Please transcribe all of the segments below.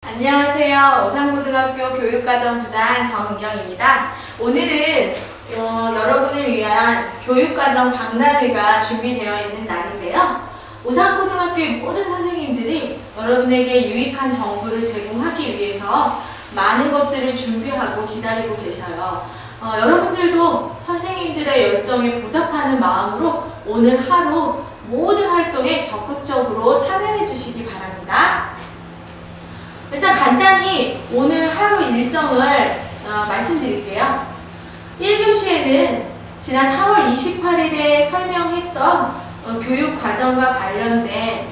안녕하세요. 오산고등학교 교육과정부장 정은경입니다. 오늘은 여러분을 위한 교육과정 박람회가 준비되어 있는 날인데요. 오산고등학교의 모든 선생님들이 여러분에게 유익한 정보를 제공하기 위해서 많은 것들을 준비하고 기다리고 계셔요. 여러분들도 선생님들의 열정에 보답하는 마음으로 오늘 하루 모든 활동에 적극적으로 참여해 주시기 바랍니다. 일단 간단히 오늘 하루 일정을 말씀드릴게요. 1교시에는 지난 4월 28일에 설명했던 교육과정과 관련된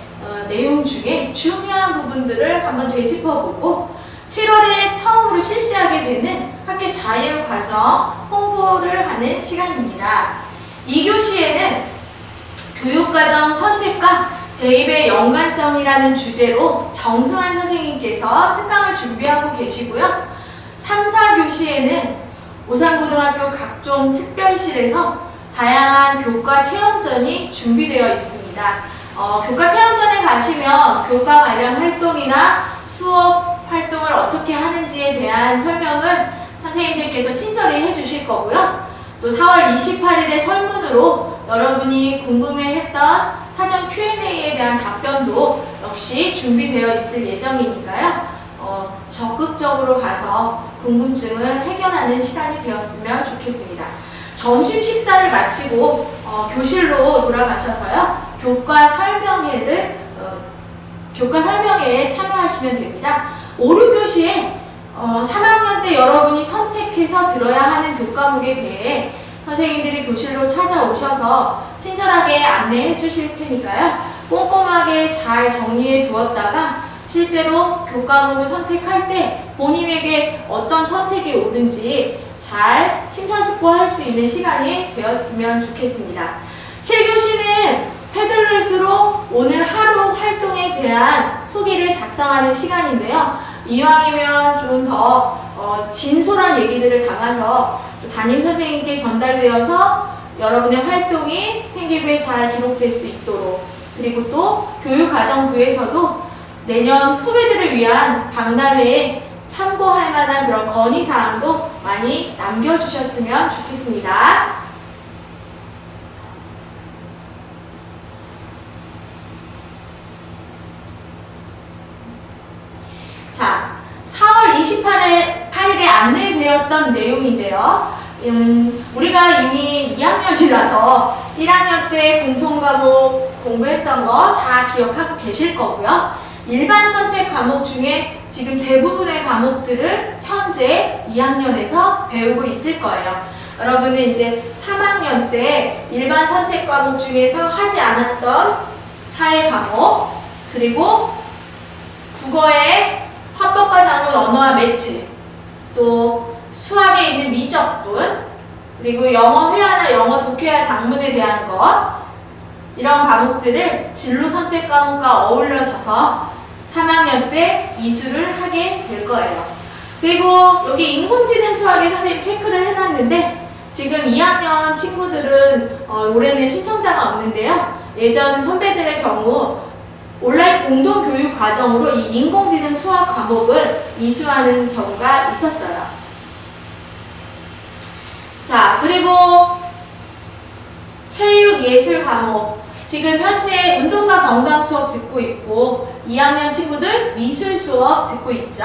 내용 중에 중요한 부분들을 한번 되짚어보고 7월에 처음으로 실시하게 되는 학교 자율과정 홍보를 하는 시간입니다. 2교시에는 교육과정 선택과 대입의 연관성이라는 주제로 정승환 선생님께서 특강을 준비하고 계시고요. 3, 4교시에는 오산고등학교 각종 특별실에서 다양한 교과 체험전이 준비되어 있습니다. 교과 체험전에 가시면 교과 관련 활동이나 수업 활동을 어떻게 하는지에 대한 설명을 선생님들께서 친절히 해주실 거고요. 또 4월 28일에 설문으로 여러분이 궁금해했던 사전 Q&A에 대한 답변도 역시 준비되어 있을 예정이니까요. 적극적으로 가서 궁금증을 해결하는 시간이 되었으면 좋겠습니다. 점심 식사를 마치고 교실로 돌아가셔서요. 교과 설명회에 참여하시면 됩니다. 5, 6교시에 3학년 때 여러분이 선택해서 들어야 하는 교과목에 대해 선생님들이 교실로 찾아오셔서 친절하게 안내해 주실 테니까요. 꼼꼼하게 잘 정리해 두었다가 실제로 교과목을 선택할 때 본인에게 어떤 선택이 옳은지 잘 심사숙고할 수 있는 시간이 되었으면 좋겠습니다. 7교시는 패들렛으로 오늘 하루 활동에 대한 후기를 작성하는 시간인데요. 이왕이면 좀 더 진솔한 얘기들을 담아서 또 담임 선생님께 전달되어서 여러분의 활동이 생기부에 잘 기록될 수 있도록, 그리고 또 교육과정부에서도 내년 후배들을 위한 박람회에 참고할 만한 그런 건의사항도 많이 남겨주셨으면 좋겠습니다. 자, 4월 28일에 안내되었던 내용인데요. 우리가 이미 2학년이라서 1학년 때 공통과목 공부했던 거 다 기억하고 계실 거고요. 일반 선택 과목 중에 지금 대부분의 과목들을 현재 2학년에서 배우고 있을 거예요. 여러분은 이제 3학년 때 일반 선택 과목 중에서 하지 않았던 사회 과목, 그리고 국어의 화법과 작문, 언어와 매치, 또 수학에 있는 미적분, 그리고 영어 회화나 영어 독해와 작문에 대한 것, 이런 과목들을 진로 선택 과목과 어울려져서 3학년 때 이수를 하게 될 거예요. 그리고 여기 인공지능 수학에 선생님 체크를 해놨는데 지금 2학년 친구들은 올해는 신청자가 없는데요. 예전 선배들의 경우 온라인 공동교육 과정으로 이 인공지능 수학 과목을 이수하는 경우가 있었어요. 자, 그리고 체육 예술 과목, 지금 현재 운동과 건강 수업 듣고 있고 2학년 친구들 미술 수업 듣고 있죠.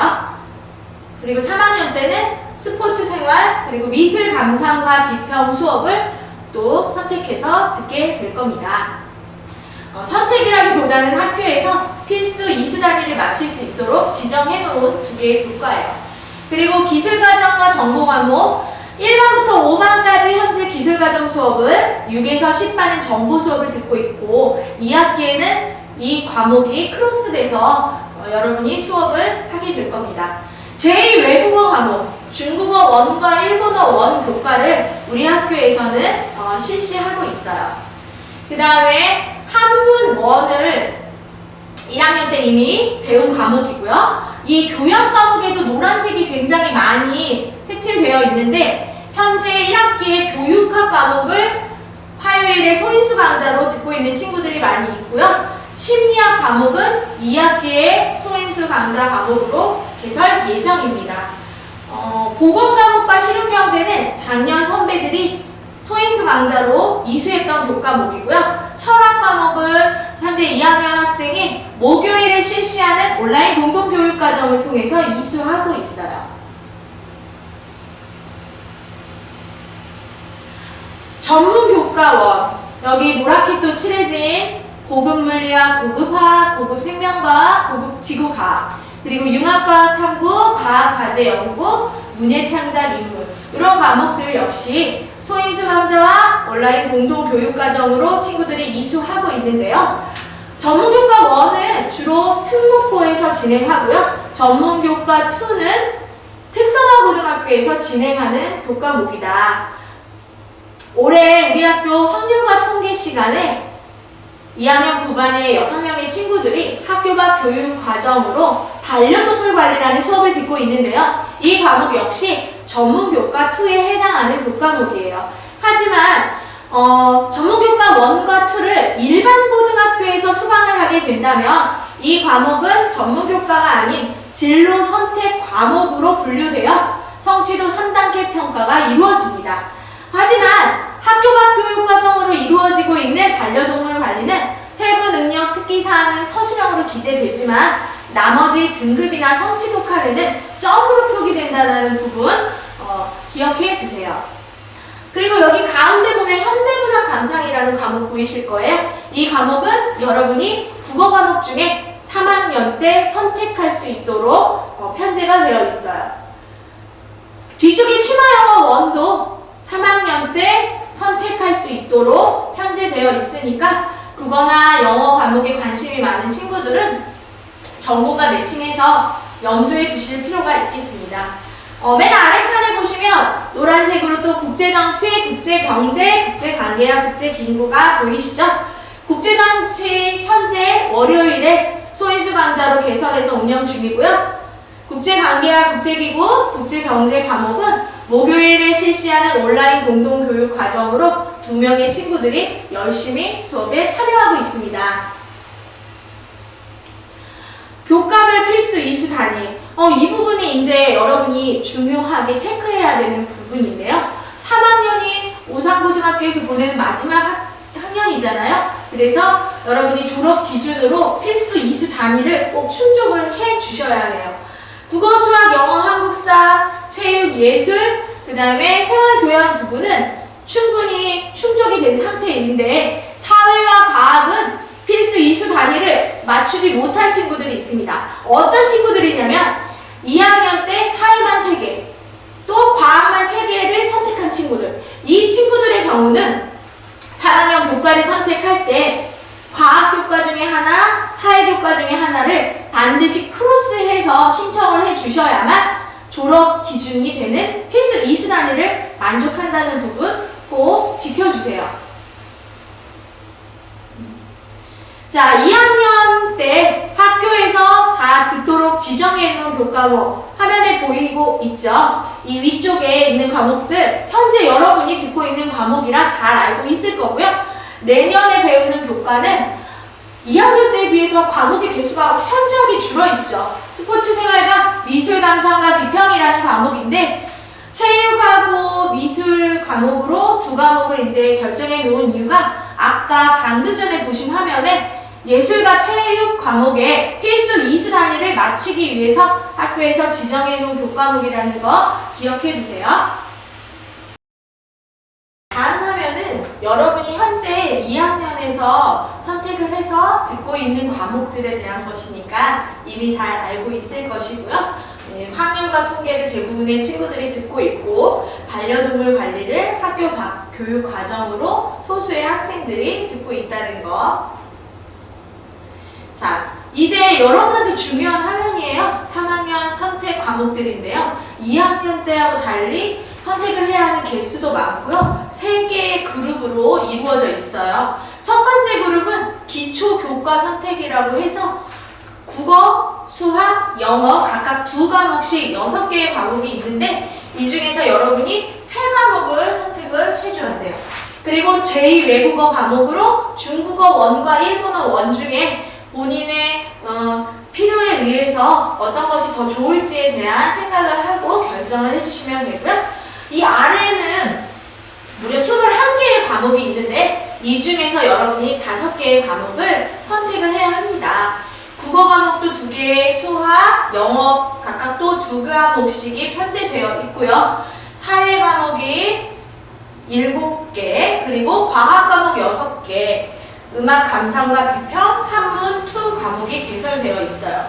그리고 3학년 때는 스포츠 생활, 그리고 미술 감상과 비평 수업을 또 선택해서 듣게 될 겁니다. 선택이라기보다는 학교에서 필수 이수 단위를 마칠 수 있도록 지정해 놓은 2개의 교과예요. 그리고 기술과정과 정보과목 1반부터 5반까지 현재 기술과정 수업을 6에서 10반은 정보 수업을 듣고 있고 2학기에는 이 과목이 크로스돼서 여러분이 수업을 하게 될 겁니다. 제2외국어 과목, 중국어 원과 일본어 원 교과를 우리 학교에서는 실시하고 있어요. 그 다음에 한문 원을 1학년 때 이미 배운 과목이고요. 이 교양 과목에도 노란색이 굉장히 많이 색칠되어 있는데 현재 1학기에 교육학 과목을 화요일에 소인수 강좌로 듣고 있는 친구들이 많이 있고요. 심리학 과목은 2학기에 소인수 강좌 과목으로 개설 예정입니다. 보건 과목과 실용경제는 작년 선배들이 소인수 강좌로 이수했던 교과목이고요. 철학 과목은 현재 2학년 학생이 목요일에 실시하는 온라인 공동교육과정을 통해서 이수하고 있어요. 전문교과원, 여기 노랗게 또 칠해진 고급 물리학, 고급 화학, 고급 생명과학, 고급 지구과학, 그리고 융합과학 탐구, 과학과제 연구, 문예창작 인문, 이런 과목들 역시 소인수 강좌와 온라인 공동교육과정으로 친구들이 이수하고 있는데요. 전문교과 1은 주로 특목고에서 진행하고요. 전문교과 2는 특성화고등학교에서 진행하는 교과목이다. 올해 우리 학교 확률과 통계 시간에 2학년 9반의 6명의 친구들이 학교 밖 교육 과정으로 반려동물 관리라는 수업을 듣고 있는데요. 이 과목 역시 전문교과 2에 해당하는 교과목이에요. 하지만 전문교과 1과 2를 일반 고등학교에서 수강을 하게 된다면 이 과목은 전문교과가 아닌 진로 선택 과목으로 분류되어 성취도 3단계 평가가 이루어집니다. 하지만 학교 밖 교육 과정으로 이루어지고 있는 반려동물 관리는 세부 능력 특기사항은 서술형으로 기재되지만 나머지 등급이나 성취도 칸에는 점으로 표기된다는 부분 기억해 두세요. 그리고 여기 가운데 보면 현대문학 감상이라는 과목 보이실 거예요. 이 과목은 여러분이 국어 과목 중에 3학년 때 선택할 수 있도록 편제가 되어 있어요. 뒤쪽에 심화영어 1도 3학년 때 선택할 수 있도록 편제되어 있으니까 국어나 영어 과목에 관심이 많은 친구들은 전공과 매칭해서 염두에 두실 필요가 있겠습니다. 맨 아래 칸에 보시면 노란색으로 또 국제정치, 국제경제, 국제관계와 국제기구가 보이시죠? 국제정치 현재 월요일에 소인수 강좌로 개설해서 운영 중이고요. 국제관계와 국제기구, 국제경제 과목은 목요일에 실시하는 온라인 공동교육 과정으로 2명의 친구들이 열심히 수업에 참여하고 있습니다. 교과별 필수 이수 단위. 이 부분이 이제 여러분이 중요하게 체크해야 되는 부분인데요. 3학년이 오산고등학교에서 보내는 마지막 학년이잖아요. 그래서 여러분이 졸업 기준으로 필수 이수 단위를 꼭 충족을 해 주셔야 해요. 국어, 수학, 영어, 한국사, 체육, 예술, 그 다음에 생활교양 부분은 충분히 충족이 된 상태인데 사회와 과학은 필수 이수 단위를 맞추지 못한 친구들이 있습니다. 어떤 친구들이냐면 2학년 때 사회만 3개, 또 과학만 3개를 선택한 친구들. 이 친구들의 경우는 3학년 교과를 선택할 때 과학교과 중에 하나, 사회교과 중에 하나를 반드시 크로스해서 신청을 해주셔야만 졸업 기준이 되는 필수 이수 단위를 만족한다는 부분 꼭 지켜주세요. 자, 2학년 때 학교에서 다 듣도록 지정해 놓은 교과목 화면에 보이고 있죠? 이 위쪽에 있는 과목들 현재 여러분이 듣고 있는 과목이라 잘 알고 있을 거고요. 내년에 배우는 교과는 2학년 때에 비해서 과목의 개수가 현저하게 줄어있죠. 스포츠 생활과 미술 감상과 비평이라는 과목인데 체육하고 미술 과목으로 2과목을 이제 결정해 놓은 이유가 아까 방금 전에 보신 화면에 예술과 체육 과목의 필수 이수 단위를 맞추기 위해서 학교에서 지정해 놓은 교과목이라는 거 기억해 두세요. 다음 화면은 여러분이 현재 2학년에서 선택을 해서 듣고 있는 과목들에 대한 것이니까 이미 잘 알고 있을 것이고요. 확률과 통계를 대부분의 친구들이 듣고 있고 반려동물 관리를 학교 밖 교육 과정으로 소수의 학생들이 듣고 있다는 거. 자, 이제 여러분한테 중요한 화면이에요. 3학년 선택 과목들인데요. 2학년 때하고 달리 선택을 해야 하는 개수도 많고요. 3개의 그룹으로 이루어져 있어요. 첫 번째 그룹은 기초교과 선택이라고 해서 국어, 수학, 영어 각각 2과목씩 6개의 과목이 있는데 이 중에서 여러분이 3과목을 선택을 해줘야 돼요. 그리고 제2외국어 과목으로 중국어 1과 일본어 1 중에 본인의 필요에 의해서 어떤 것이 더 좋을지에 대한 생각을 하고 결정을 해주시면 되고요. 이 아래에는 무려 21개의 과목이 있는데 이 중에서 여러분이 5개의 과목을 선택을 해야 합니다. 국어 과목도 2개, 수학, 영어 각각 또 2과목씩이 편제되어 있고요. 사회 과목이 7개, 그리고 과학 과목 6개, 음악 감상과 비평, 한문 2 과목이 개설되어 있어요.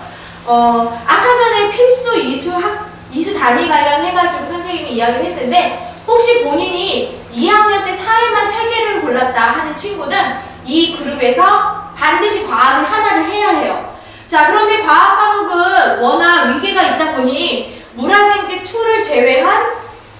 아까 전에 필수 이수 단위 관련해가지고 선생님이 이야기를 했는데 혹시 본인이 2학년 때 사회만 3개를 골랐다 하는 친구는 이 그룹에서 반드시 과학을 하나를 해야 해요. 자, 그런데 과학 과목은 워낙 위계가 있다 보니 물화생지 2를 제외한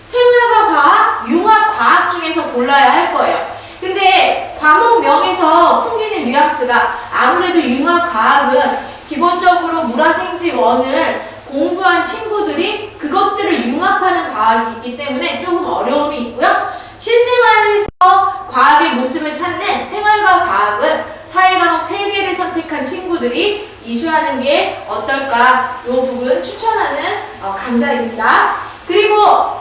생활과 과학, 융합 과학 중에서 골라야 할 거예요. 근데 과목명에서 풍기는 뉘앙스가 아무래도 융합 과학은 기본적으로 물화생지 1을 공부한 친구들이 그것들을 융합하는 과학이 있기 때문에 조금 어려움이 있고요. 실생활에서 과학의 모습을 찾는 생활과 과학은 사회과목 3개를 선택한 친구들이 이수하는 게 어떨까, 이 부분 추천하는 강좌입니다. 그리고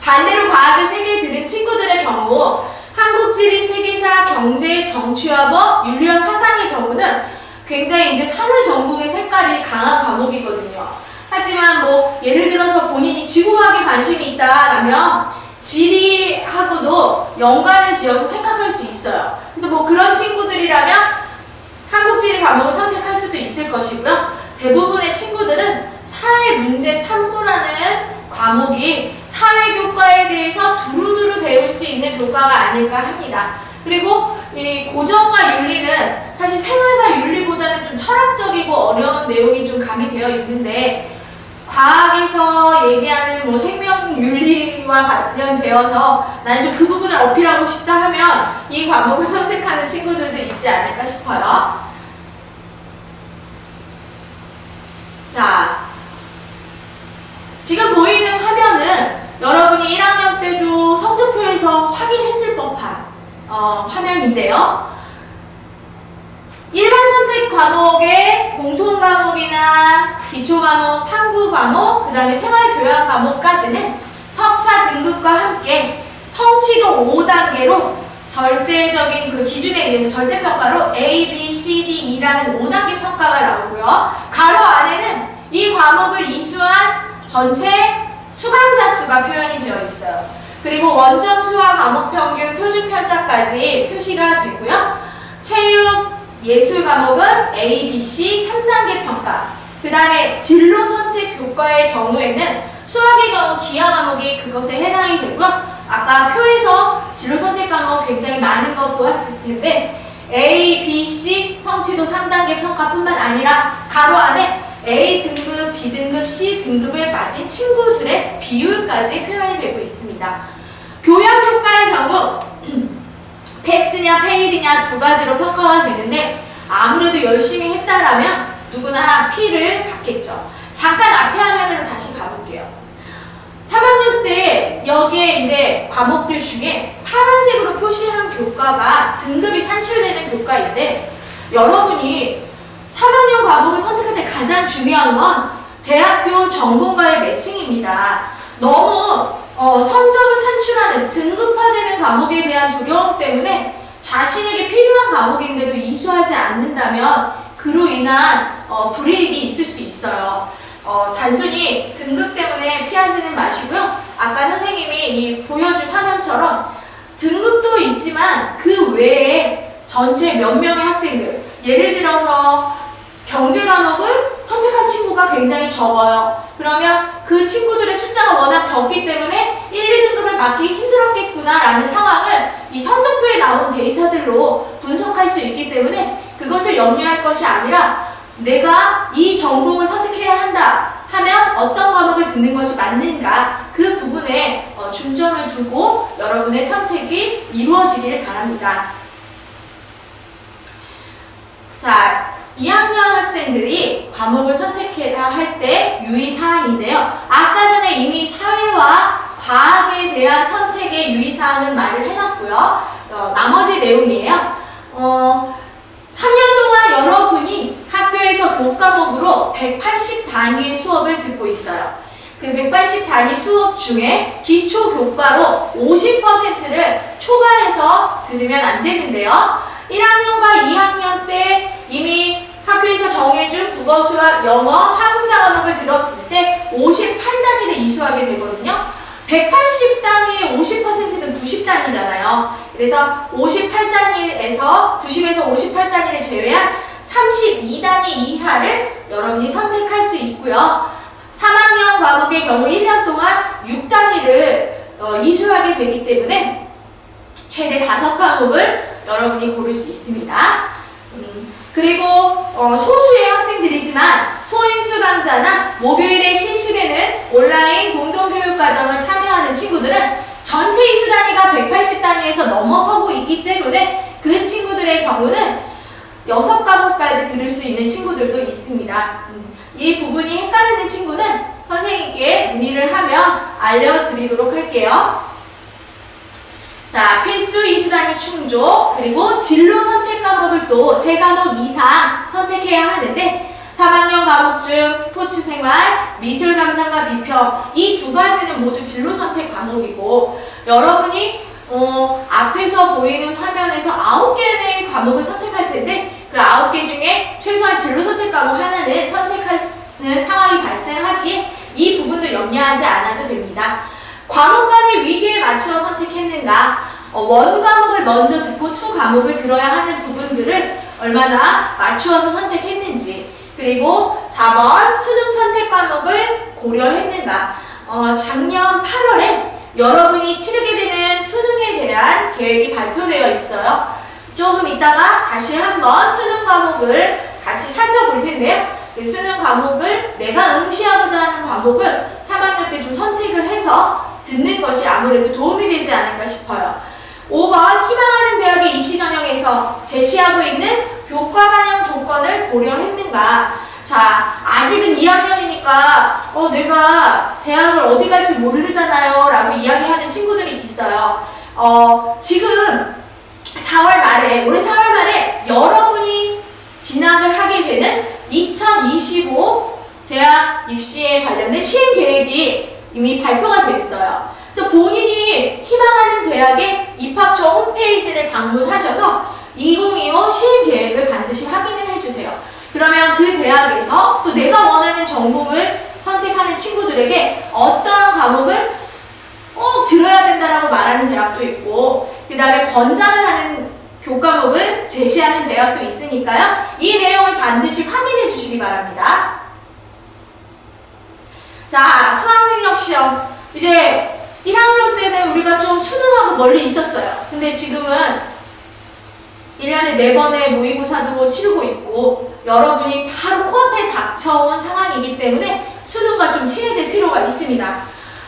반대로 과학을 3개 들은 친구들의 경우 한국지리, 세계사, 경제, 정치화법, 윤리와 사상의 경우는 굉장히 이제 사회 전공의 색깔이 강한 과목이거든요. 하지만 뭐 예를 들어서 본인이 지구과학에 관심이 있다라면 지리하고도 연관을 지어서 생각할 수 있어요. 그래서 뭐 그런 친구들이라면 한국지리 과목을 선택할 수도 있을 것이고요. 대부분의 친구들은 사회문제 탐구라는 과목이 사회교과에 대해서 두루두루 배울 수 있는 교과가 아닐까 합니다. 그리고 이 고정과 윤리는 사실 생활과 윤리보다는 좀 철학적이고 어려운 내용이 좀 가미되어 있는데 과학에서 얘기하는 뭐 생명윤리와 관련되어서 나는 좀 그 부분을 어필하고 싶다 하면 이 과목을 선택하는 친구들도 있지 않을까 싶어요. 자, 지금 보이는 화면은 여러분이 1학년 때도 성적표에서 확인했을 법한 화면인데요. 일반 선택 과목의 공통 과목이나 기초 과목, 탐구 과목, 그 다음에 생활교양 과목까지는 석차 등급과 함께 성취도 5단계로 절대적인 그 기준에 의해서 절대평가로 A, B, C, D, E라는 5단계 평가가 나오고요. 가로 안에는 이 과목을 이수한 전체 수강자 수가 표현이 되어 있어요. 그리고 원점수와 과목 평균, 표준 편차까지 표시가 되고요. 체육, 예술 과목은 A, B, C 3단계 평가. 그 다음에 진로 선택 교과의 경우에는 수학의 경우 기하 과목이 그것에 해당이 되고요. 아까 표에서 진로 선택 과목 굉장히 많은 거 보았을 텐데 A, B, C 성취도 3단계 평가뿐만 아니라 가로 안에 A 등급, B 등급, C 등급을 맞은 친구들의 비율까지 표현이 되고 있습니다. 교양 교과의 경우 패스냐 페일이냐 2가지로 평가가 되는데 아무래도 열심히 했다라면 누구나 P를 받겠죠. 잠깐 앞에 화면으로 다시 가볼게요. 3학년 때 여기에 이제 과목들 중에 파란색으로 표시한 교과가 등급이 산출되는 교과인데 여러분이 3학년 과목을 선택할 때 가장 중요한 건 대학교 전공과의 매칭입니다. 너무 성적을 산출하는 등급화되는 과목에 대한 두려움 때문에 자신에게 필요한 과목인데도 이수하지 않는다면 그로 인한 불이익이 있을 수 있어요. 단순히 등급 때문에 피하지는 마시고요. 아까 선생님이 보여준 화면처럼 등급도 있지만 그 외에 전체 몇 명의 학생들, 예를 들어서 경제 과목을 선택한 친구가 굉장히 적어요. 그러면 그 친구들의 숫자가 워낙 적기 때문에 1, 2등급을 받기 힘들었겠구나라는 상황을 이 성적표에 나온 데이터들로 분석할 수 있기 때문에 그것을 염려할 것이 아니라 내가 이 전공을 선택해야 한다 하면 어떤 과목을 듣는 것이 맞는가 그 부분에 중점을 두고 여러분의 선택이 이루어지길 바랍니다. 자, 2학년 학생들이 과목을 선택해야 할 때 유의사항인데요. 아까 전에 이미 사회와 과학에 대한 선택의 유의사항은 말을 해놨고요. 나머지 내용이에요. 3년 동안 여러분이 학교에서 교과목으로 180 단위의 수업을 듣고 있어요. 그 180 단위 수업 중에 기초 교과로 50%를 초과해서 들으면 안 되는데요. 1학년과 2학년 때 이미 학교에서 정해준 국어, 수학, 영어, 한국사 과목을 들었을 때 58단위를 이수하게 되거든요. 180단위의 50%는 90단위잖아요. 그래서 58단위에서 90에서 58단위를 제외한 32단위 이하를 여러분이 선택할 수 있고요. 3학년 과목의 경우 1년 동안 6단위를 이수하게 되기 때문에 최대 5과목을 여러분이 고를 수 있습니다. 그리고 소수의 학생들이지만 소인수 강좌나 목요일의 실시되는 온라인 공동교육과정을 참여하는 친구들은 전체 이수 단위가 180단위에서 넘어서고 있기 때문에 그 친구들의 경우는 6과목까지 들을 수 있는 친구들도 있습니다. 이 부분이 헷갈리는 친구는 선생님께 문의를 하면 알려드리도록 할게요. 자, 필수 이수단위 충족, 그리고 진로 선택 과목을 또 3과목 이상 선택해야 하는데 3학년 과목 중 스포츠 생활, 미술 감상과 비평 이 2가지는 모두 진로 선택 과목이고 여러분이 앞에서 보이는 화면에서 9개의 과목을 선택할 텐데 그 9개 중에 최소한 진로 선택 과목 하나는 선택하는 상황이 발생하기에 이 부분도 염려하지 않아도 됩니다. 과목간의 위기에 맞추어 선택했는가, 원 과목을 먼저 듣고 투 과목을 들어야 하는 부분들을 얼마나 맞추어서 선택했는지, 그리고 4번 수능 선택 과목을 고려했는가. 작년 8월에 여러분이 치르게 되는 수능에 대한 계획이 발표되어 있어요. 조금 이따가 다시 한번 수능 과목을 같이 살펴볼 텐데요. 그 수능 과목을 내가 응시하고자 하는 과목을 3학년 때 좀 선택을 해서 듣는 것이 아무래도 도움이 되지 않을까 싶어요. 5번 희망하는 대학의 입시 전형에서 제시하고 있는 교과 반영 조건을 고려했는가. 자, 아직은 2학년이니까 내가 대학을 어디 갈지 모르잖아요 라고 이야기하는 친구들이 있어요. 지금 4월 말에, 올해 4월 말에 여러분이 진학을 하게 되는 2025 대학 입시에 관련된 시행 계획이 이미 발표가 됐어요. 그래서 본인이 희망하는 대학의 입학처 홈페이지를 방문하셔서 2025 시행 계획을 반드시 확인을 해주세요. 그러면 그 대학에서 또 내가 원하는 전공을 선택하는 친구들에게 어떠한 과목을 꼭 들어야 된다라고 말하는 대학도 있고 그 다음에 권장을 하는 교과목을 제시하는 대학도 있으니까요. 이 내용을 반드시 확인해 주시기 바랍니다. 자, 수학능력 시험. 이제 1학년 때는 우리가 좀 수능하고 멀리 있었어요. 근데 지금은 1년에 4번의 모의고사도 치르고 있고 여러분이 바로 코앞에 닥쳐온 상황이기 때문에 수능과 좀 친해질 필요가 있습니다.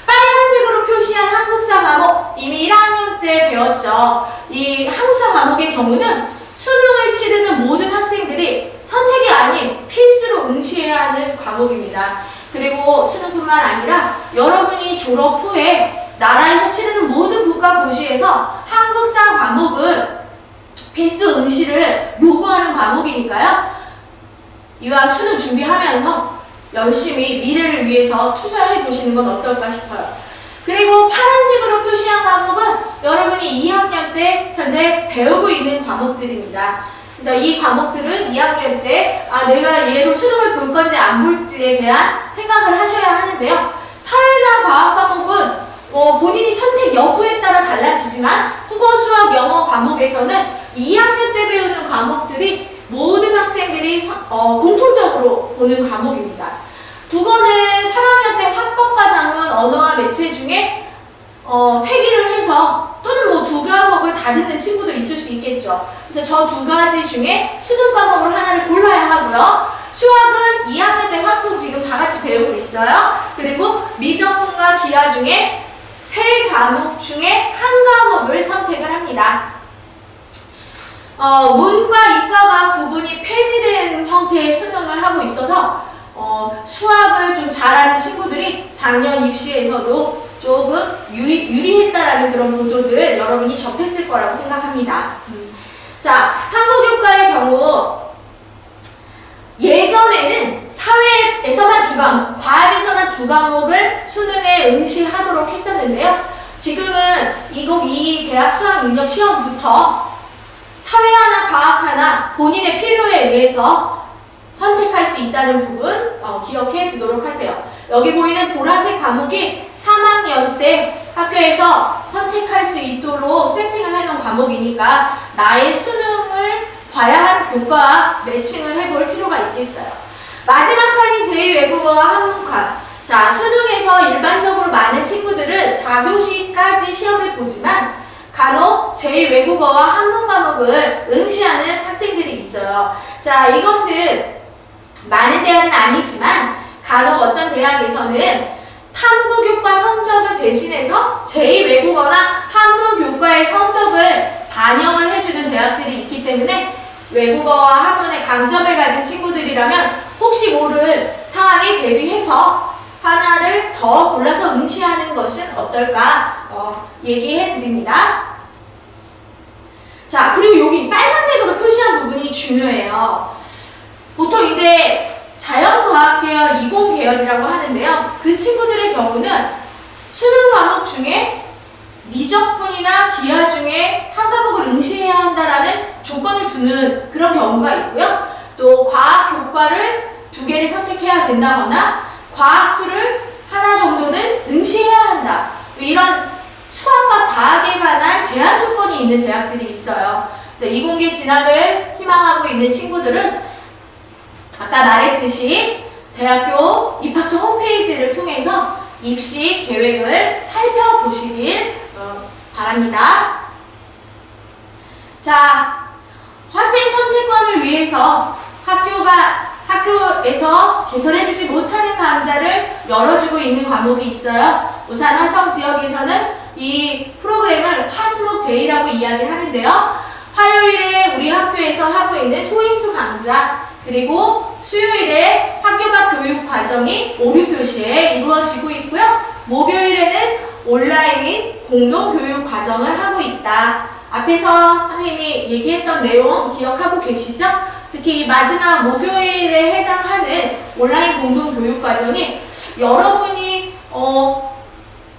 빨간색으로 표시한 한국사 과목 이미 1학년 때 배웠죠. 이 한국사 과목의 경우는 수능을 치르는 모든 학생들이 선택이 아닌 필수로 응시해야 하는 과목입니다. 그리고 수능뿐만 아니라 여러분이 졸업 후에 나라에서 치르는 모든 국가고시에서 한국사 과목은 필수 응시를 요구하는 과목이니까요. 이왕 수능 준비하면서 열심히 미래를 위해서 투자해 보시는 건 어떨까 싶어요. 그리고 파란색으로 표시한 과목은 여러분이 2학년 때 현재 배우고 있는 과목들입니다. 그래서 이 과목들은 2학년 때 내가 얘로 수능을 볼 건지 안 볼지에 대한 생각을 하셔야 하는데요. 사회나 과학 과목은 본인이 선택 여부에 따라 달라지지만 국어, 수학, 영어 과목에서는 2학년 때 배우는 과목들이 모든 학생들이 공통적으로 보는 과목입니다. 국어는 3학년 때 화법과 작문, 언어와 매체 중에 태기를 해서 또는 뭐 2과목을 다 듣는 친구도 있을 수 있겠죠. 그래서 저 2가지 중에 수능 과목을 하나를 골라야 하고요. 수학은 2학년 때 화통 지금 다 같이 배우고 있어요. 그리고 미적분과 기하 중에 3과목 중에 한 과목을 선택을 합니다. 문과 이과가 구분이 폐지된 형태의 수능을 하고 있어서 수학을 좀 잘하는 친구들이 작년 입시에서도 조금 유리했다라는 그런 보도들 여러분이 접했을 거라고 생각합니다. 자, 탐구교과의 경우 예전에는 사회에서만 두 과목, 과학에서만 두 과목을 수능에 응시하도록 했었는데요. 지금은 이 대학 수학 능력 시험부터 사회 하나, 과학 하나 본인의 필요에 의해서 선택할 수 있다는 부분 기억해 두도록 하세요. 여기 보이는 보라색 과목이 3학년 때 학교에서 선택할 수 있도록 세팅을 해놓은 과목이니까 나의 수능을 봐야 할 교과와 매칭을 해볼 필요가 있겠어요. 마지막 칸인 제2외국어와 한문과. 자, 수능에서 일반적으로 많은 친구들은 4교시까지 시험을 보지만 간혹 제2외국어와 한문 과목을 응시하는 학생들이 있어요. 자, 이것은 많은 대학은 아니지만 간혹 어떤 대학에서는 탐구교과 성적을 대신해서 제2외국어나 한문교과의 성적을 반영을 해주는 대학들이 있기 때문에 외국어와 한문에 강점을 가진 친구들이라면 혹시 모를 상황에 대비해서 하나를 더 골라서 응시하는 것은 어떨까 얘기해 드립니다. 자, 그리고 여기 빨간색으로 표시한 부분이 중요해요. 보통 이제 자연과학 계열, 이공 계열이라고 하는데요. 그 친구들의 경우는 수능 과목 중에 미적분이나 기하 중에 한 과목을 응시해야 한다라는 조건을 두는 그런 경우가 있고요. 또 과학 교과를 2개를 선택해야 된다거나 과학 2를 하나 정도는 응시해야 한다. 이런 수학과 과학에 관한 제한 조건이 있는 대학들이 있어요. 그래서 이공계 진학을 희망하고 있는 친구들은 아까 말했듯이 대학교 입학처 홈페이지를 통해서 입시 계획을 살펴보시길 바랍니다. 자, 학생 선택권을 위해서 학교에서 개설해주지 못하는 강좌를 열어주고 있는 과목이 있어요. 우선 화성 지역에서는 이 프로그램을 화수목데이라고 이야기를 하는데요. 화요일에 우리 학교에서 하고 있는 소인수 강좌, 그리고 수요일에 학교 밖 교육 과정이 5, 6교시에 이루어지고 있고요. 목요일에는 온라인 공동 교육 과정을 하고 있다. 앞에서 선생님이 얘기했던 내용 기억하고 계시죠? 특히 이 마지막 목요일에 해당하는 온라인 공동 교육 과정이 여러분이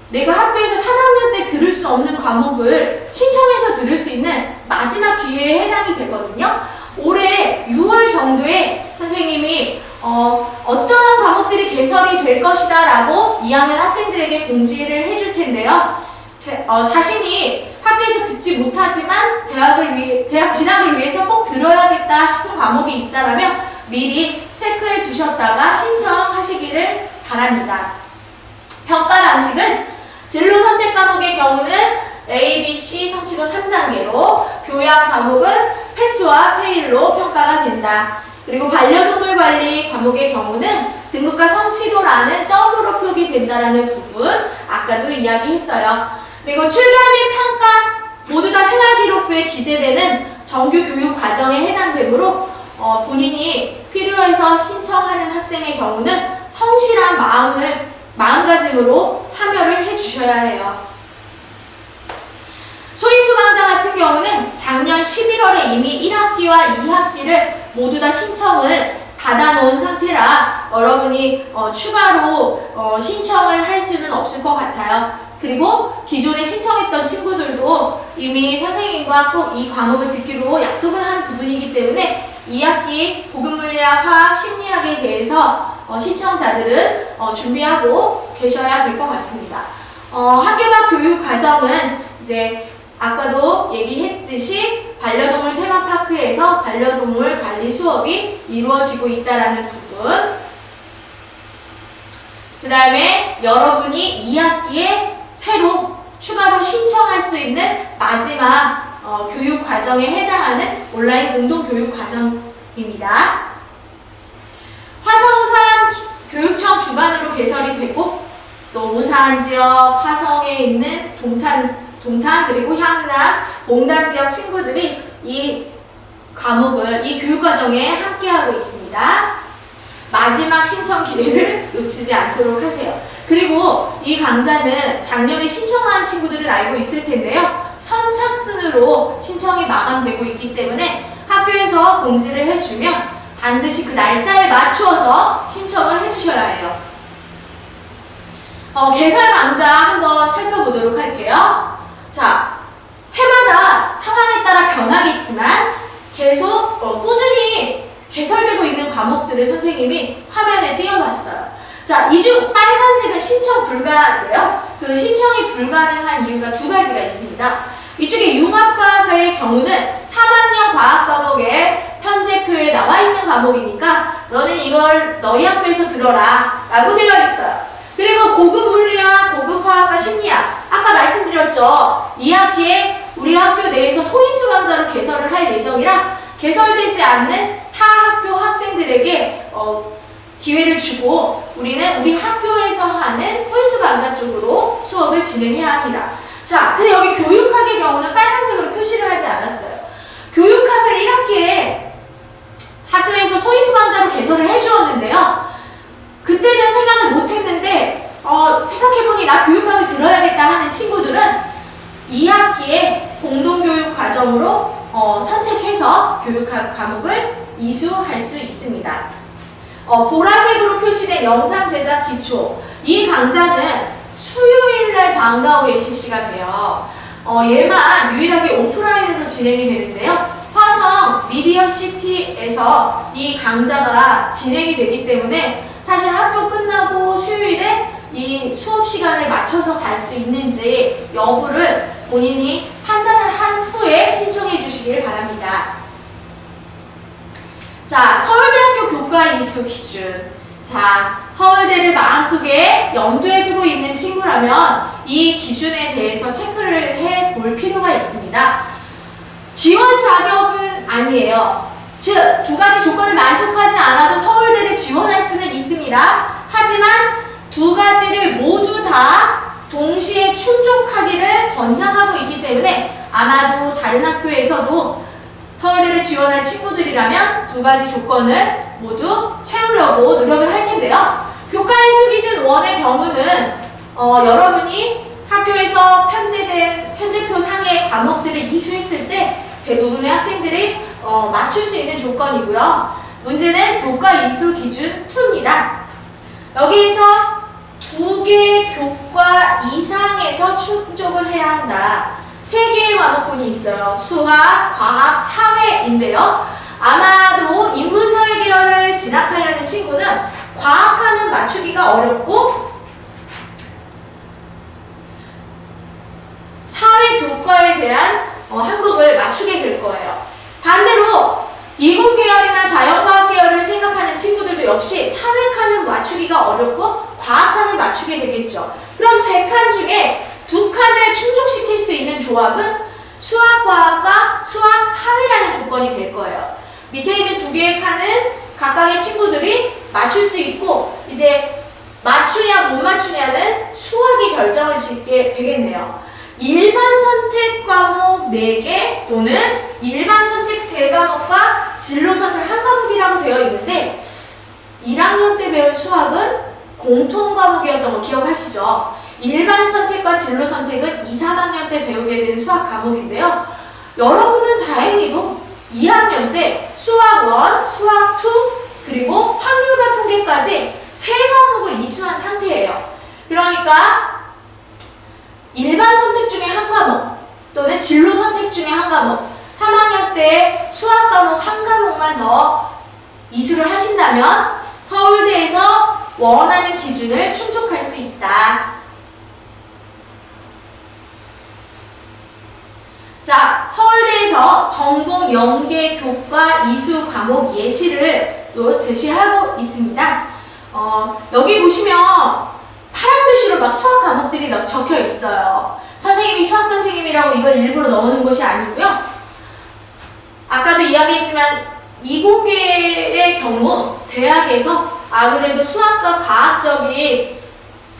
내가 학교에서 3학년 때 들을 수 없는 과목을 신청해서 들을 수 있는 마지막 기회에 해당이 되거든요. 올해 6월 정도에 선생님이 어떠한 과목들이 개설이 될 것이다 라고 2학년 학생들에게 공지를 해줄 텐데요. 자신이 학교에서 듣지 못하지만 대학 진학을 위해서 꼭 들어야겠다 싶은 과목이 있다면 미리 체크해 두셨다가 신청하시기를 바랍니다. 평가 방식은 진로 선택 과목의 경우는 A, B, C 성취도 3단계로, 교양 과목은 패스와 페일로 평가가 된다. 그리고 반려동물 관리 과목의 경우는 등급과 성취도라는 점으로 표기된다라는 부분 아까도 이야기했어요. 그리고 출결 및 평가 모두 다 생활기록부에 기재되는 정규 교육 과정에 해당되므로 본인이 필요해서 신청하는 학생의 경우는 성실한 마음가짐으로 참여를 해주셔야 해요. 소인수 강좌 같은 경우는 작년 11월에 이미 1학기와 2학기를 모두 다 신청을 받아놓은 상태라 여러분이 추가로 신청을 할 수는 없을 것 같아요. 그리고 기존에 신청했던 친구들도 이미 선생님과 꼭 이 과목을 듣기로 약속을 한 부분이기 때문에 2학기 고급물리학, 화학, 심리학에 대해서 신청자들은 준비하고 계셔야 될 것 같습니다. 학교 밖 교육 과정은 이제 아까도 얘기했듯이 반려동물 테마파크에서 반려동물 관리 수업이 이루어지고 있다는 부분. 그 다음에 여러분이 2학기에 새로 추가로 신청할 수 있는 마지막 교육 과정에 해당하는 온라인 공동 교육 과정입니다. 화성 교육청 주관으로 개설이 되고 또 우산 지역, 화성에 있는 동탄 그리고 향남, 봉담 지역 친구들이 이 과목을 이 교육 과정에 함께하고 있습니다. 마지막 신청 기회를 놓치지 않도록 하세요. 그리고 이 강좌는 작년에 신청한 친구들은 알고 있을 텐데요. 선착순으로 신청이 마감되고 있기 때문에 학교에서 공지를 해주면 반드시 그 날짜에 맞추어서 신청을 해주셔야 해요. 개설 강좌 한번 살펴보도록 할게요. 자, 해마다 상황에 따라 변하겠지만 계속 꾸준히 개설되고 있는 과목들을 선생님이 화면에 띄워봤어요. 자, 이 중 빨간색은 신청 불가인데요. 그 신청이 불가능한 이유가 두 가지가 있습니다. 이쪽에 융합과학의 경우는 3학년 과학 과목에 편제표에 나와 있는 과목이니까 너는 이걸 너희 학교에서 들어라 라고 되어 있어요. 그리고 고급 물리학, 고급 화학과 심리학 아까 말씀드렸죠. 2학기에 우리 학교 내에서 소인수 강좌로 개설을 할 예정이라 개설되지 않는 타 학교 학생들에게 기회를 주고 우리는 우리 학교에서 하는 소인수 강좌 쪽으로 수업을 진행해야 합니다. 자, 근데 여기 교육학의 경우는 빨간색으로 표시를 하지 않았어요. 교육학을 1학기에 학교에서 소인수 강좌로 개설을 해주었는데요. 그때는 생각을 못했는데 생각해보니 나 교육학을 들어야겠다 하는 친구들은 2학기에 공동교육 과정으로 선택해서 교육학 과목을 이수할 수 있습니다. 보라색으로 표시된 영상 제작 기초, 이 강좌는 수요일날 방과 후에 실시가 돼요. 얘만 유일하게 오프라인으로 진행이 되는데요. 화성 미디어 시티에서 이 강좌가 진행이 되기 때문에 사실 학교 끝나고 수요일에 이 수업 시간을 맞춰서 갈 수 있는지 여부를 본인이 판단을 한 후에 신청해 주시길 바랍니다. 자, 서울대학교 교과 이수 기준. 자, 서울대를 마음속에 염두에 두고 있는 친구라면 이 기준에 대해서 체크를 해 볼 필요가 있습니다. 지원 자격은 아니에요. 즉, 두 가지 조건을 만족하지 않아도 서울대를 지원할 수는 있습니다. 하지만 두 가지를 모두 다 동시에 충족하기를 권장하고 있기 때문에 아마도 다른 학교에서도 서울대를 지원할 친구들이라면 두 가지 조건을 모두 채우려고 노력을 할 텐데요. 교과이수 기준 1의 경우는 여러분이 학교에서 편제된 편제표 상의 과목들을 이수했을 때 대부분의 학생들이 맞출 수 있는 조건이고요. 문제는 교과 이수 기준 2입니다. 여기에서 2개의 교과 이상에서 충족을 해야 한다. 3개의 과목군이 있어요. 수학, 과학, 사회인데요. 아마도 인문사회 계열을 진학하려는 친구는 과학과는 맞추기가 어렵고 사회교과에 대한 항목을 맞추게 될 거예요. 반대로 이공계열이나 자연과학 계열을 생각하는 친구들도 역시 사회과는 맞추기가 어렵고 과학과는 맞추게 되겠죠. 그럼 3칸 중에 2칸을 충족시킬 수 있는 조합은 수학과학과 수학사회라는 조건이 될 거예요. 밑에 있는 2개의 칸은 각각의 친구들이 맞출 수 있고 이제 맞추냐 못 맞추냐는 수학이 결정을 짓게 되겠네요. 일반 선택 과목 4개 또는 일반 선택 3과목과 진로 선택 1과목이라고 되어 있는데 1학년 때 배운 수학은 공통 과목이었던 거 기억하시죠? 일반 선택과 진로 선택은 2, 3학년 때 배우게 되는 수학 과목인데요. 여러분은 다행히도 2학년 때 수학 1, 수학 2, 그리고 확률과 통계까지 3과목을 이수한 상태예요. 그러니까 일반 선택 중에 1과목 또는 진로 선택 중에 1과목 3학년 때 수학 과목 1과목만 더 이수를 하신다면 서울대에서 원하는 기준을 충족할 수 있다. 자, 서울대에서 전공 연계 교과 이수 과목 예시를 또 제시하고 있습니다. 여기 보시면 파란 글씨로 막 수학 과목들이 적혀 있어요. 선생님이 수학 선생님이라고 이걸 일부러 넣는 것이 아니고요. 아까도 이야기했지만 이공계의 경우 대학에서 아무래도 수학과 과학적인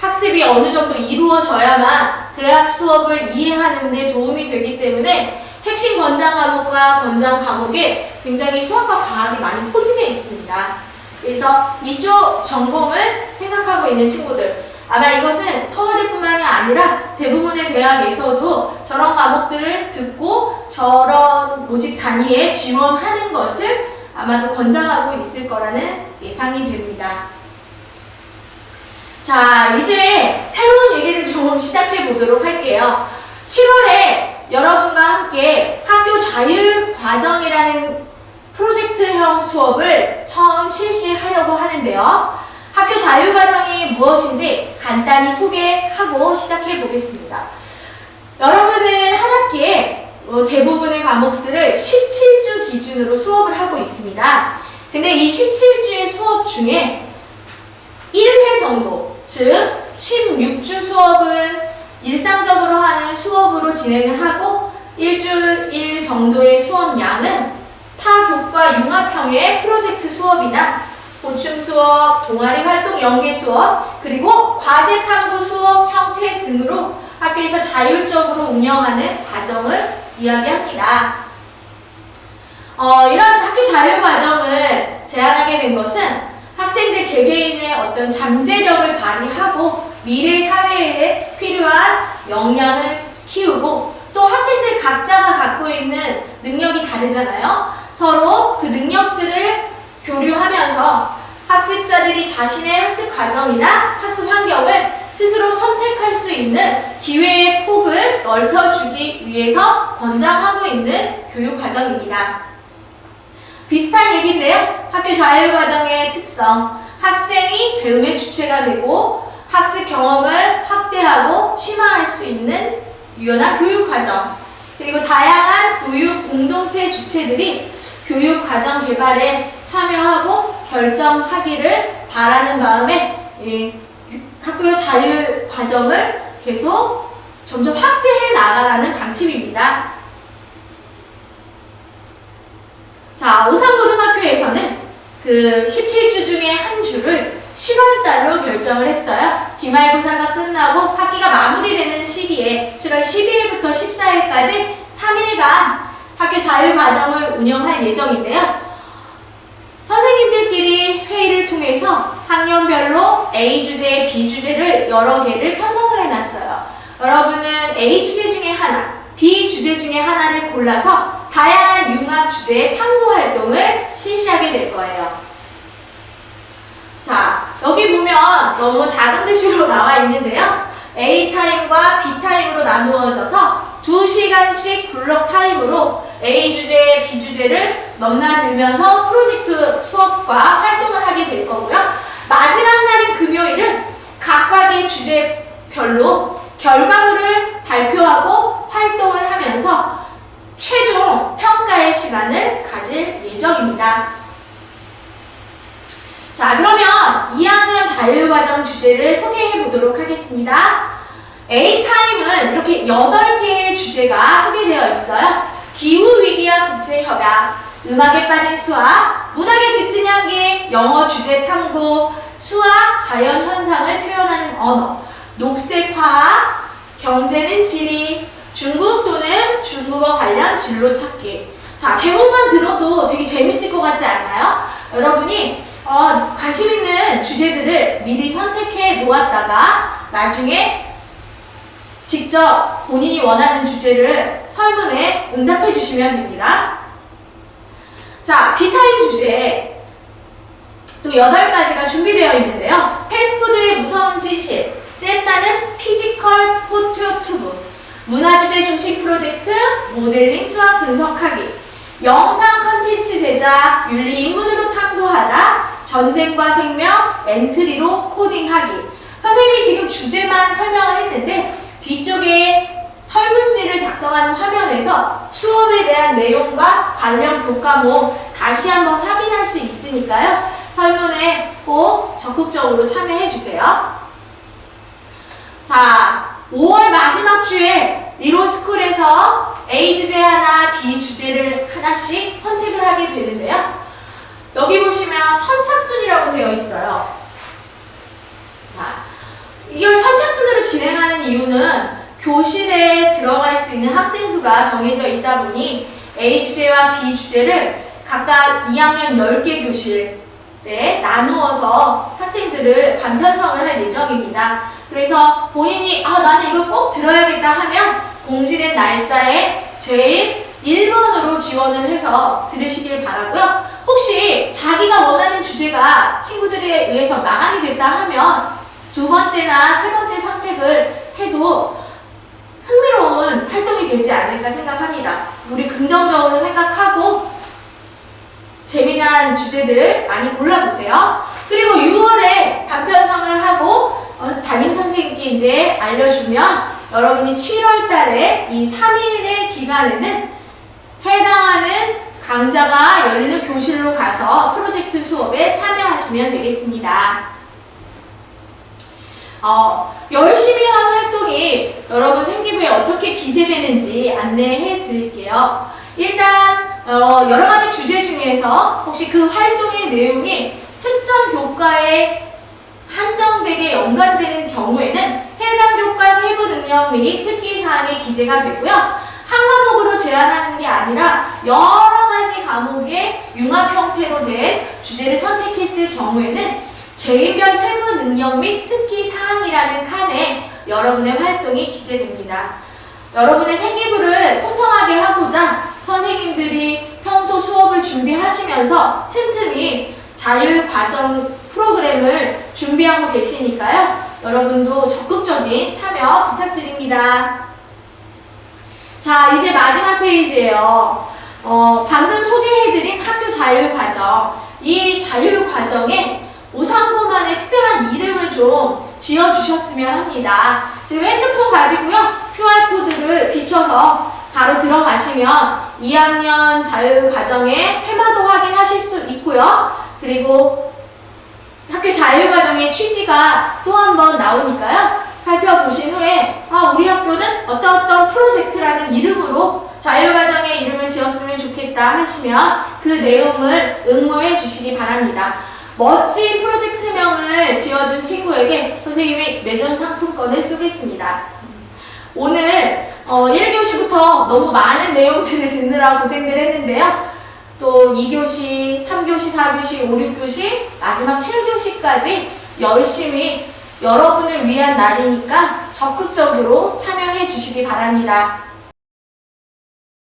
학습이 어느 정도 이루어져야만 대학 수업을 이해하는 데 도움이 되기 때문에 핵심 권장 과목과 권장 과목에 굉장히 수학과 과학이 많이 포진해 있습니다. 그래서 이쪽 전공을 생각하고 있는 친구들 아마 이것은 서울대뿐만이 아니라 대부분의 대학에서도 저런 과목들을 듣고 저런 모집 단위에 지원하는 것을 아마도 권장하고 있을 거라는 예상이 됩니다. 자, 이제 새로운 얘기를 좀 시작해 보도록 할게요. 7월에 여러분과 함께 학교 자율과정이라는 프로젝트형 수업을 처음 실시하려고 하는데요. 학교 자율과정이 무엇인지 간단히 소개하고 시작해 보겠습니다. 여러분은 한 학기에 대부분의 과목들을 17주 기준으로 수업을 하고 있습니다. 근데 이 17주의 수업 중에 1회 정도, 즉 16주 수업은 일상적으로 하는 수업으로 진행을 하고 일주일 정도의 수업 양은 타 교과 융합형의 프로젝트 수업이나 보충 수업, 동아리 활동 연계 수업, 그리고 과제 탐구 수업 형태 등으로 학교에서 자율적으로 운영하는 과정을 이야기합니다. 이런 학교 자율 과정을 제안하게 된 것은 학생들 개개인의 어떤 잠재력을 발휘하고 미래 사회에 필요한 역량을 키우고 또 학생들 각자가 갖고 있는 능력이 다르잖아요. 서로 그 능력들을 교류하면서 학습자들이 자신의 학습 과정이나 학습 환경을 스스로 선택할 수 있는 기회의 폭을 넓혀주기 위해서 권장하고 있는 교육 과정입니다. 비슷한 얘기인데요. 학교 자율과정의 특성, 학생이 배움의 주체가 되고 학습 경험을 확대하고 심화할 수 있는 유연한 교육 과정, 그리고 다양한 교육 공동체 주체들이 교육 과정 개발에 참여하고 결정하기를 바라는 마음에 학교 자율 과정을 계속 점점 확대해 나가라는 방침입니다. 자, 오산고등학교에서는 그 17주 중에 한 주를 7월달로 결정을 했어요. 기말고사가 끝나고 학기가 마무리되는 시기에 7월 12일부터 14일까지 3일간 학교 자율과정을 운영할 예정인데요. 선생님들끼리 회의를 통해서 학년별로 A 주제, B 주제를 여러 개를 편성을 해놨어요. 여러분은 A 주제 중에 하나, B 주제 중에 하나를 골라서 다양한 융합 주제의 탐구 활동을 실시하게 될 거예요. 자, 여기 보면 너무 작은 글씨로 나와 있는데요. A 타임과 B 타임으로 나누어져서 2시간씩 블록 타임으로 A 주제, B 주제를 넘나들면서 프로젝트 수업과 활동을 하게 될 거고요. 마지막 날인 금요일은 각각의 주제별로 결과물을 발표하고 활동을 하면서 최종 평가의 시간을 가질 예정입니다. 자, 그러면 2학년 자율과정 주제를 소개해 보도록 하겠습니다. A타임은 이렇게 8개의 주제가 소개되어 있어요. 기후위기와 국제협약, 음악에 빠진 수학, 문학의 짙은 향기, 영어 주제 탐구, 수학, 자연현상을 표현하는 언어, 녹색화학, 경제는 지리, 중국 또는 중국어 관련 진로 찾기. 자, 제목만 들어도 되게 재밌을 것 같지 않나요? 여러분이 관심 있는 주제들을 미리 선택해 놓았다가 나중에 직접 본인이 원하는 주제를 설문에 응답해 주시면 됩니다. 자, B타임 주제 또 8가지가 준비되어 있는데요. 패스트푸드의 무서운 진실, 잼나는 피지컬 포토튜브, 문화주제 중심 프로젝트, 모델링 수학 분석하기, 영상 컨텐츠 제작, 윤리 인문으로 탐구하다, 전쟁과 생명, 엔트리로 코딩하기. 선생님이 지금 주제만 설명을 했는데 뒤쪽에 설문지를 작성하는 화면에서 수업에 대한 내용과 관련 교과목 다시 한번 확인할 수 있으니까요. 설문에 꼭 적극적으로 참여해 주세요. 자, 5월 마지막 주에 리로스쿨에서 A 주제 하나, B 주제를 하나씩 선택을 하게 되는데요. 여기 보시면 선착순이라고 되어 있어요. 자, 이걸 선착순으로 진행하는 이유는 교실에 들어갈 수 있는 학생 수가 정해져 있다 보니 A 주제와 B 주제를 각각 2학년 10개 교실 네, 나누어서 학생들을 반편성을 할 예정입니다. 그래서 본인이 나는 이걸 꼭 들어야겠다 하면 공지된 날짜에 제일 1번으로 지원을 해서 들으시길 바라고요. 혹시 자기가 원하는 주제가 친구들에 의해서 마감이 됐다 하면 두 번째나 세 번째 선택을 해도 흥미로운 활동이 되지 않을까 생각합니다. 우리 긍정적으로 생각하고 재미난 주제들 많이 골라보세요. 그리고 6월에 단편성을 하고 담임 선생님께 이제 알려주면 여러분이 7월 달에 이 3일의 기간에는 해당하는 강좌가 열리는 교실로 가서 프로젝트 수업에 참여하시면 되겠습니다. 열심히 한 활동이 여러분 생기부에 어떻게 기재되는지 안내해 드릴게요. 일단 여러 가지 주제 중에서 혹시 그 활동의 내용이 특정 교과에 한정되게 연관되는 경우에는 해당 교과 세부 능력 및 특기 사항에 기재가 되고요. 한 과목으로 제한하는 게 아니라 여러 가지 과목의 융합 형태로 된 주제를 선택했을 경우에는 개인별 세부 능력 및 특기 사항이라는 칸에 여러분의 활동이 기재됩니다. 여러분의 생기부를 풍성하게 하고자 선생님들이 평소 수업을 준비하시면서 틈틈이 자율과정 프로그램을 준비하고 계시니까요. 여러분도 적극적인 참여 부탁드립니다. 자, 이제 마지막 페이지예요. 방금 소개해드린 학교 자율과정. 이 자율과정에 오상고만의 특별한 이름을 좀 지어주셨으면 합니다. 지금 핸드폰 가지고요. QR코드를 비춰서 바로 들어가시면 2학년 자율과정의 테마도 확인하실 수 있고요. 그리고 학교 자율과정의 취지가 또 한 번 나오니까요. 살펴보신 후에 우리 학교는 어떤 프로젝트라는 이름으로 자율과정의 이름을 지었으면 좋겠다 하시면 그 내용을 응모해 주시기 바랍니다. 멋진 프로젝트명을 지어준 친구에게 선생님이 매점 상품권을 쏘겠습니다. 오늘 1교시부터 너무 많은 내용들을 듣느라 고생들 했는데요. 또 2교시, 3교시, 4교시, 5, 6교시, 마지막 7교시까지 열심히 여러분을 위한 날이니까 적극적으로 참여해 주시기 바랍니다.